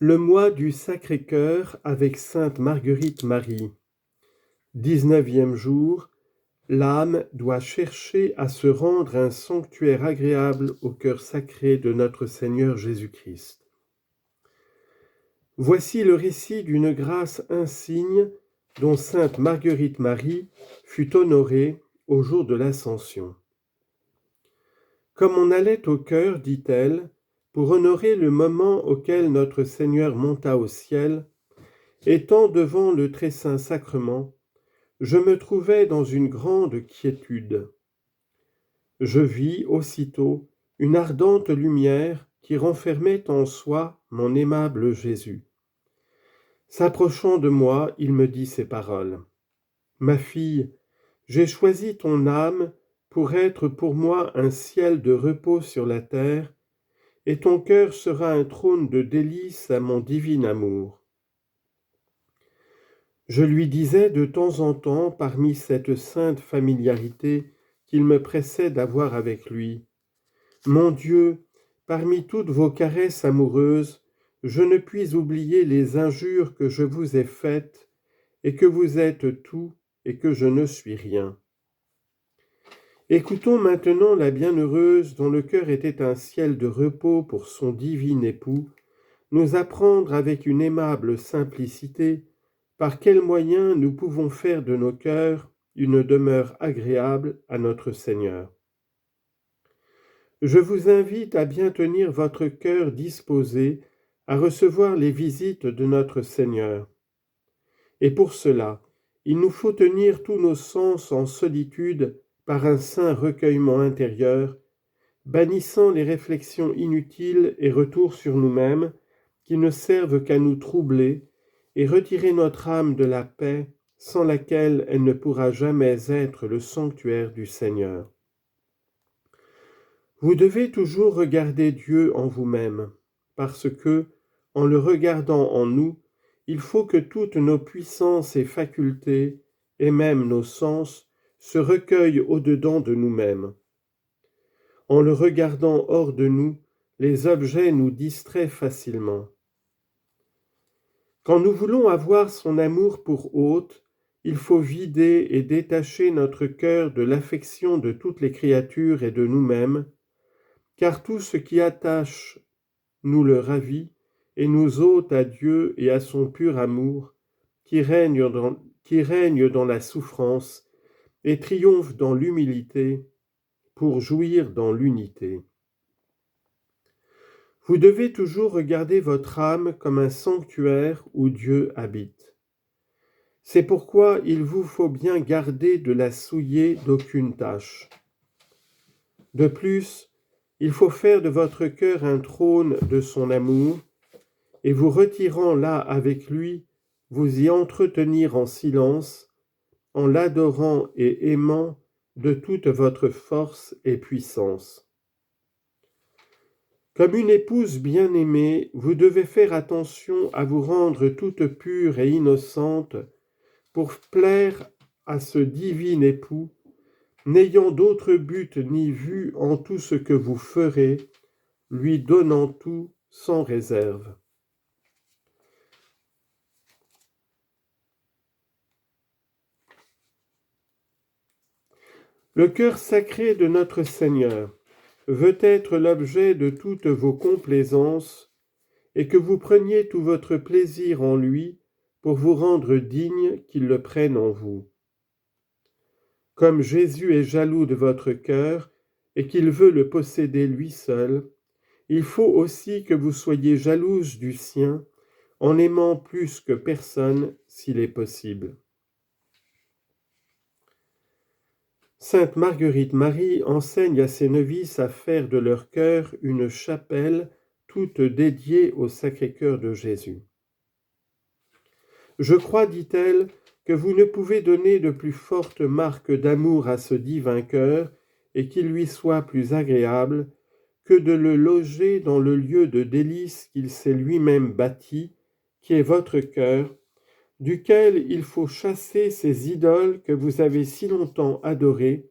Le mois du Sacré-Cœur avec Sainte Marguerite Marie. 19e jour, l'âme doit chercher à se rendre un sanctuaire agréable au cœur sacré de notre Seigneur Jésus-Christ. Voici le récit d'une grâce insigne dont Sainte Marguerite Marie fut honorée au jour de l'Ascension. Comme on allait au cœur, dit-elle, pour honorer le moment auquel notre Seigneur monta au ciel, étant devant le très saint sacrement, je me trouvais dans une grande quiétude. Je vis aussitôt une ardente lumière qui renfermait en soi mon aimable Jésus. S'approchant de moi, il me dit ces paroles. « Ma fille, j'ai choisi ton âme pour être pour moi un ciel de repos sur la terre, et ton cœur sera un trône de délices à mon divin amour. » Je lui disais de temps en temps, parmi cette sainte familiarité qu'il me pressait d'avoir avec lui, « Mon Dieu, parmi toutes vos caresses amoureuses, je ne puis oublier les injures que je vous ai faites, et que vous êtes tout, et que je ne suis rien. » Écoutons maintenant la bienheureuse, dont le cœur était un ciel de repos pour son divin époux, nous apprendre avec une aimable simplicité par quels moyens nous pouvons faire de nos cœurs une demeure agréable à notre Seigneur. Je vous invite à bien tenir votre cœur disposé à recevoir les visites de notre Seigneur. Et pour cela, il nous faut tenir tous nos sens en solitude par un saint recueillement intérieur, bannissant les réflexions inutiles et retours sur nous-mêmes qui ne servent qu'à nous troubler et retirer notre âme de la paix sans laquelle elle ne pourra jamais être le sanctuaire du Seigneur. Vous devez toujours regarder Dieu en vous-même, parce que, en le regardant en nous, il faut que toutes nos puissances et facultés, et même nos sens, se recueillent au-dedans de nous-mêmes. En le regardant hors de nous, les objets nous distraient facilement. Quand nous voulons avoir son amour pour hôte, il faut vider et détacher notre cœur de l'affection de toutes les créatures et de nous-mêmes, car tout ce qui attache nous le ravit et nous ôte à Dieu et à son pur amour, qui règne dans la souffrance et triomphe dans l'humilité, pour jouir dans l'unité. Vous devez toujours regarder votre âme comme un sanctuaire où Dieu habite. C'est pourquoi il vous faut bien garder de la souiller d'aucune tache. De plus, il faut faire de votre cœur un trône de son amour, et vous retirant là avec lui, vous y entretenir en silence, en l'adorant et aimant de toute votre force et puissance. Comme une épouse bien-aimée, vous devez faire attention à vous rendre toute pure et innocente pour plaire à ce divin époux, n'ayant d'autre but ni vue en tout ce que vous ferez, lui donnant tout sans réserve. Le cœur sacré de notre Seigneur veut être l'objet de toutes vos complaisances et que vous preniez tout votre plaisir en lui pour vous rendre digne qu'il le prenne en vous. Comme Jésus est jaloux de votre cœur et qu'il veut le posséder lui seul, il faut aussi que vous soyez jalouse du sien en aimant plus que personne s'il est possible. Sainte Marguerite Marie enseigne à ses novices à faire de leur cœur une chapelle toute dédiée au Sacré-Cœur de Jésus. Je crois, dit-elle, que vous ne pouvez donner de plus forte marque d'amour à ce divin cœur et qu'il lui soit plus agréable que de le loger dans le lieu de délices qu'il s'est lui-même bâti, qui est votre cœur, duquel il faut chasser ces idoles que vous avez si longtemps adorées,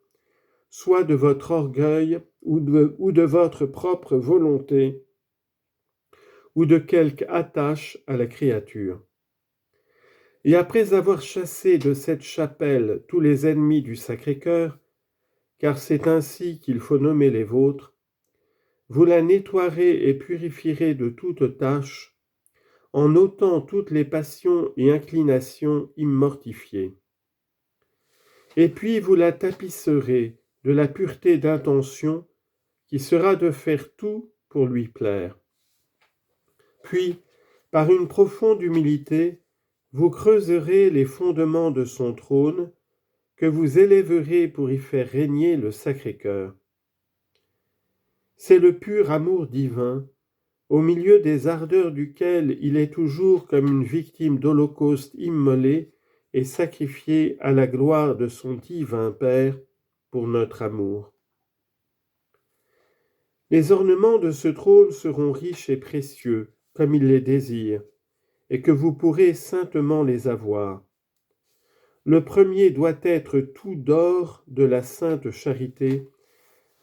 soit de votre orgueil ou de votre propre volonté, ou de quelque attache à la créature. Et après avoir chassé de cette chapelle tous les ennemis du Sacré-Cœur, car c'est ainsi qu'il faut nommer les vôtres, vous la nettoierez et purifierez de toute tâche, en ôtant toutes les passions et inclinations immortifiées. Et puis vous la tapisserez de la pureté d'intention qui sera de faire tout pour lui plaire. Puis, par une profonde humilité, vous creuserez les fondements de son trône, que vous élèverez pour y faire régner le Sacré-Cœur. C'est le pur amour divin, au milieu des ardeurs duquel il est toujours comme une victime d'holocauste immolée et sacrifiée à la gloire de son divin Père pour notre amour. Les ornements de ce trône seront riches et précieux, comme il les désire, et que vous pourrez saintement les avoir. Le premier doit être tout d'or de la sainte charité,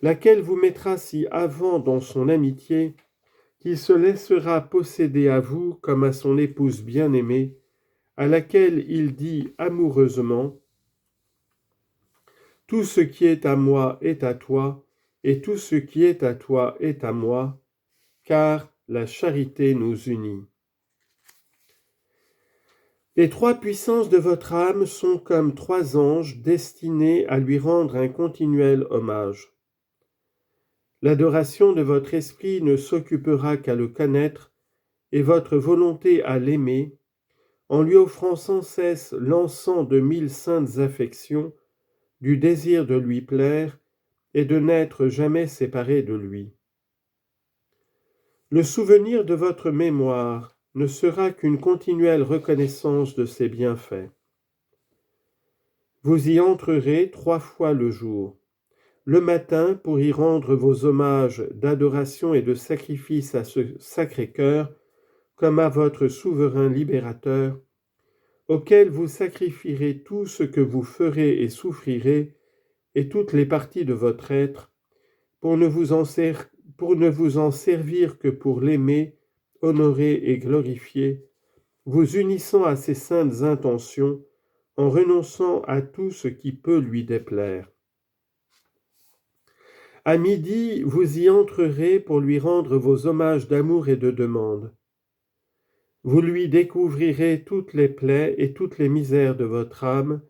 laquelle vous mettra si avant dans son amitié qu'il se laissera posséder à vous comme à son épouse bien-aimée, à laquelle il dit amoureusement : « Tout ce qui est à moi est à toi, et tout ce qui est à toi est à moi, car la charité nous unit. » Les trois puissances de votre âme sont comme trois anges destinés à lui rendre un continuel hommage. L'adoration de votre esprit ne s'occupera qu'à le connaître et votre volonté à l'aimer, en lui offrant sans cesse l'encens de 1000 saintes affections, du désir de lui plaire et de n'être jamais séparé de lui. Le souvenir de votre mémoire ne sera qu'une continuelle reconnaissance de ses bienfaits. Vous y entrerez 3 fois le jour, le matin pour y rendre vos hommages d'adoration et de sacrifice à ce Sacré-Cœur, comme à votre souverain libérateur, auquel vous sacrifierez tout ce que vous ferez et souffrirez, et toutes les parties de votre être, pour ne vous en servir que pour l'aimer, honorer et glorifier, vous unissant à ses saintes intentions, en renonçant à tout ce qui peut lui déplaire. À midi, vous y entrerez pour lui rendre vos hommages d'amour et de demande. Vous lui découvrirez toutes les plaies et toutes les misères de votre âme,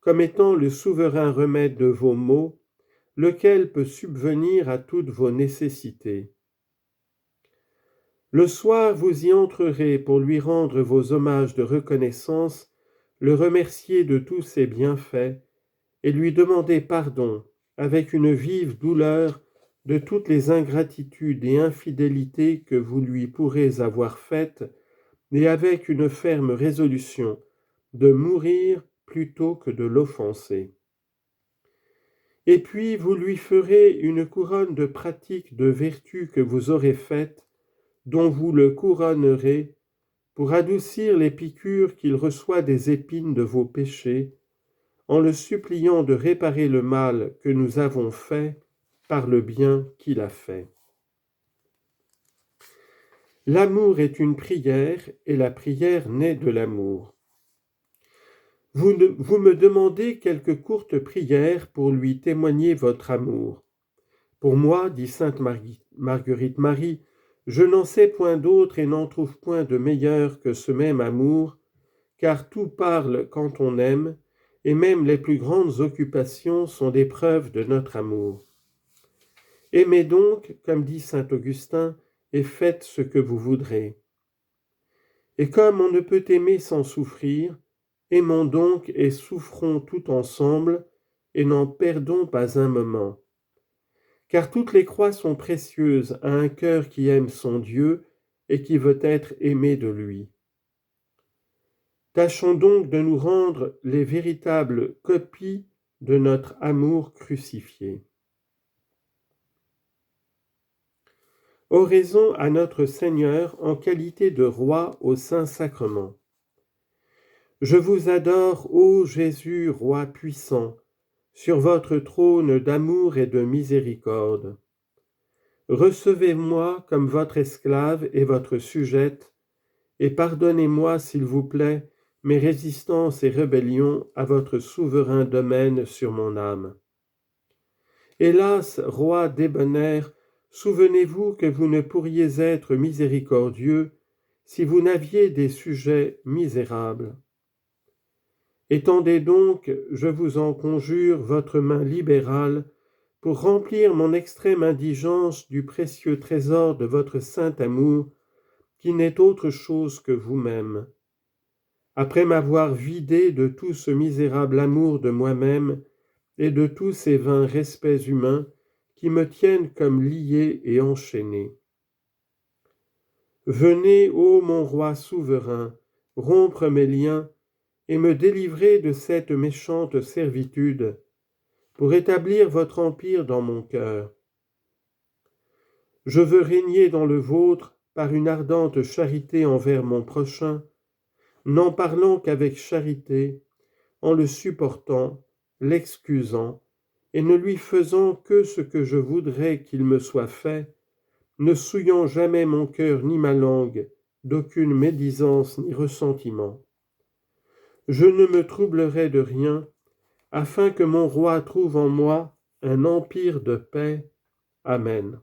comme étant le souverain remède de vos maux, lequel peut subvenir à toutes vos nécessités. Le soir, vous y entrerez pour lui rendre vos hommages de reconnaissance, le remercier de tous ses bienfaits, et lui demander pardon, avec une vive douleur, de toutes les ingratitudes et infidélités que vous lui pourrez avoir faites, et avec une ferme résolution de mourir plutôt que de l'offenser. Et puis vous lui ferez une couronne de pratiques de vertu que vous aurez faites, dont vous le couronnerez, pour adoucir les piqûres qu'il reçoit des épines de vos péchés, en le suppliant de réparer le mal que nous avons fait par le bien qu'il a fait. L'amour est une prière, et la prière naît de l'amour. Vous me demandez quelques courtes prières pour lui témoigner votre amour. Pour moi, dit sainte Marguerite Marie, je n'en sais point d'autre et n'en trouve point de meilleur que ce même amour, car tout parle quand on aime, et même les plus grandes occupations sont des preuves de notre amour. Aimez donc, comme dit saint Augustin, et faites ce que vous voudrez. Et comme on ne peut aimer sans souffrir, aimons donc et souffrons tout ensemble, et n'en perdons pas un moment. Car toutes les croix sont précieuses à un cœur qui aime son Dieu et qui veut être aimé de lui. Tâchons donc de nous rendre les véritables copies de notre amour crucifié. Oraison à notre Seigneur en qualité de roi au Saint-Sacrement. Je vous adore, ô Jésus, roi puissant, sur votre trône d'amour et de miséricorde. Recevez-moi comme votre esclave et votre sujette, et pardonnez-moi, s'il vous plaît, mes résistances et rébellions à votre souverain domaine sur mon âme. Hélas, roi débonnaire, souvenez-vous que vous ne pourriez être miséricordieux si vous n'aviez des sujets misérables. Étendez donc, je vous en conjure, votre main libérale pour remplir mon extrême indigence du précieux trésor de votre saint amour, qui n'est autre chose que vous-même. Après m'avoir vidé de tout ce misérable amour de moi-même et de tous ces vains respects humains qui me tiennent comme lié et enchaîné. Venez, ô mon roi souverain, rompre mes liens et me délivrer de cette méchante servitude, pour établir votre empire dans mon cœur. Je veux régner dans le vôtre par une ardente charité envers mon prochain, n'en parlant qu'avec charité, en le supportant, l'excusant, et ne lui faisant que ce que je voudrais qu'il me soit fait, ne souillant jamais mon cœur ni ma langue d'aucune médisance ni ressentiment. Je ne me troublerai de rien, afin que mon roi trouve en moi un empire de paix. Amen.